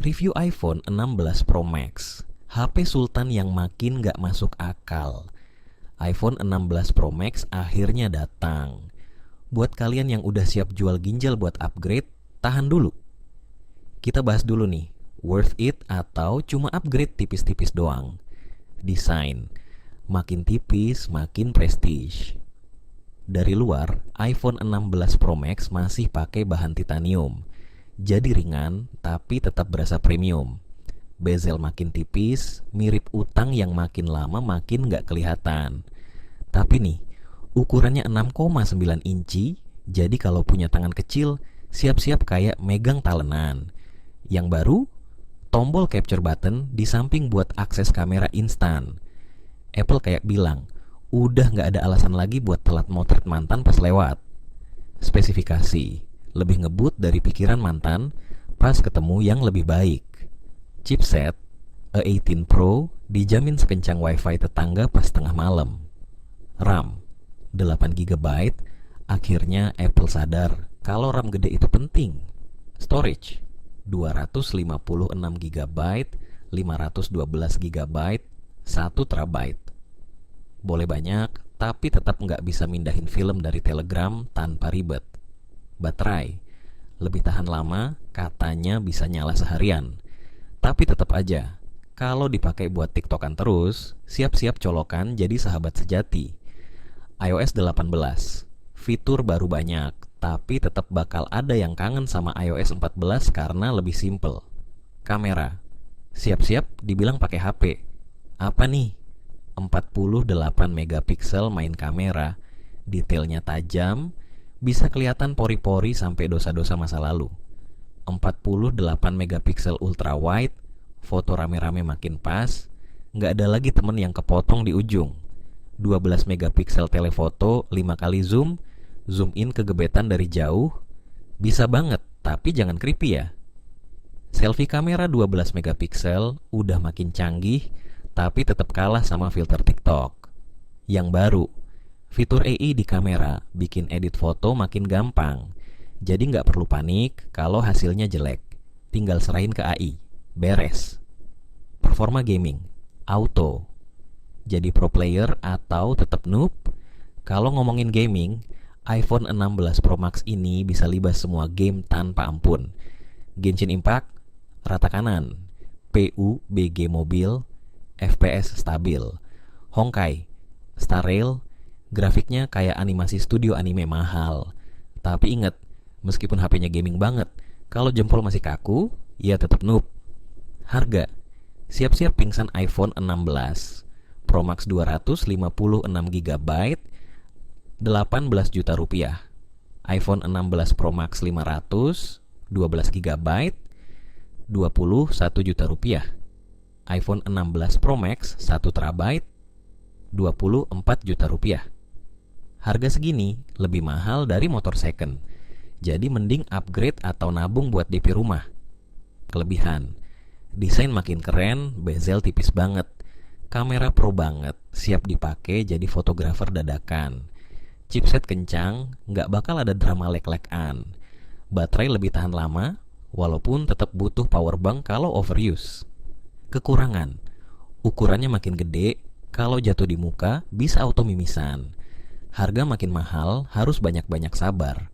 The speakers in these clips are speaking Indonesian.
Review iPhone 16 Pro Max, HP Sultan yang makin gak masuk akal. iPhone 16 Pro Max akhirnya datang. Buat kalian yang udah siap jual ginjal buat upgrade, tahan dulu. Kita bahas dulu nih, worth it atau cuma upgrade tipis-tipis doang. Desain, makin tipis makin prestige. Dari luar, iPhone 16 Pro Max masih pakai bahan titanium. Jadi ringan, tapi tetap berasa premium. Bezel makin tipis, mirip utang yang makin lama makin gak kelihatan. Tapi nih, ukurannya 6,9 inci, jadi kalau punya tangan kecil, siap-siap kayak megang talenan. Yang baru, tombol capture button di samping buat akses kamera instan. Apple kayak bilang, udah gak ada alasan lagi buat telat motret mantan pas lewat. Spesifikasi, lebih ngebut dari pikiran mantan pas ketemu yang lebih baik. Chipset A18 Pro dijamin sekencang wifi tetangga pas tengah malam. RAM 8 GB. Akhirnya Apple sadar kalau RAM gede itu penting. Storage 256 GB, 512 GB, 1 TB. Boleh banyak, tapi tetap nggak bisa mindahin film dari Telegram tanpa ribet. Baterai lebih tahan lama, katanya bisa nyala seharian. Tapi tetap aja, kalau dipakai buat TikTokan terus, siap-siap colokan jadi sahabat sejati. iOS 18, fitur baru banyak, tapi tetap bakal ada yang kangen sama iOS 14 karena lebih simple. Kamera, siap-siap dibilang pakai HP. Apa nih? 48 megapiksel main kamera, detailnya tajam, bisa kelihatan pori-pori sampai dosa-dosa masa lalu. 48 megapiksel ultra wide, foto rame-rame makin pas, nggak ada lagi temen yang kepotong di ujung. 12 megapiksel telefoto, 5 kali zoom, zoom in ke gebetan dari jauh, bisa banget, tapi jangan creepy ya. Selfie kamera 12 megapiksel, udah makin canggih, tapi tetap kalah sama filter TikTok. Yang baru, fitur AI di kamera bikin edit foto makin gampang. Jadi nggak perlu panik kalau hasilnya jelek. Tinggal serahin ke AI. Beres. Performa gaming, auto. Jadi pro player atau tetap noob? Kalau ngomongin gaming, iPhone 16 Pro Max ini bisa libas semua game tanpa ampun. Genshin Impact, rata kanan. PUBG mobil, FPS stabil. Honkai, Star Rail, grafiknya kayak animasi studio anime mahal. Tapi inget, meskipun HP-nya gaming banget, kalau jempol masih kaku, ya tetap noob. Harga, siap-siap pingsan iPhone 16 Pro Max 256 GB, 18 juta rupiah. iPhone 16 Pro Max 500, 12 GB, 21 juta rupiah. iPhone 16 Pro Max 1 TB, 24 juta rupiah. Harga segini lebih mahal dari motor second. Jadi mending upgrade atau nabung buat DP rumah. Kelebihan, desain makin keren, bezel tipis banget, kamera pro banget, siap dipakai jadi fotografer dadakan. Chipset kencang, nggak bakal ada drama lag-lagan. Baterai lebih tahan lama, walaupun tetap butuh power bank kalau overuse. Kekurangan, ukurannya makin gede, kalau jatuh di muka bisa auto mimisan. Harga makin mahal, harus banyak-banyak sabar.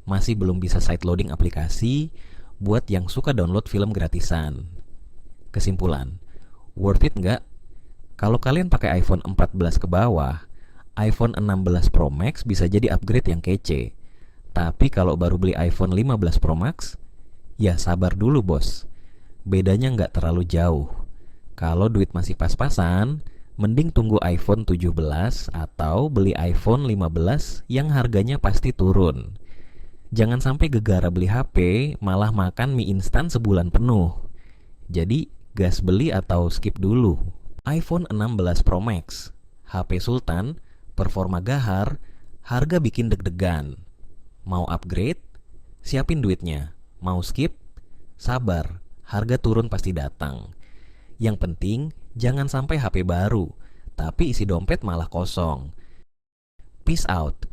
Masih belum bisa side loading aplikasi buat yang suka download film gratisan. Kesimpulan, worth it nggak? Kalau kalian pakai iPhone 14 ke bawah, iPhone 16 Pro Max bisa jadi upgrade yang kece. Tapi kalau baru beli iPhone 15 Pro Max, ya sabar dulu bos. Bedanya nggak terlalu jauh. Kalau duit masih pas-pasan, mending tunggu iPhone 17 atau beli iPhone 15 yang harganya pasti turun. Jangan sampai gegara beli HP malah makan mie instan sebulan penuh. Jadi gas beli atau skip dulu. iPhone 16 Pro Max, HP Sultan, performa gahar, harga bikin deg-degan. Mau upgrade? Siapin duitnya. Mau skip? Sabar, harga turun pasti datang. Yang penting jangan sampai HP baru, tapi isi dompet malah kosong. Peace out.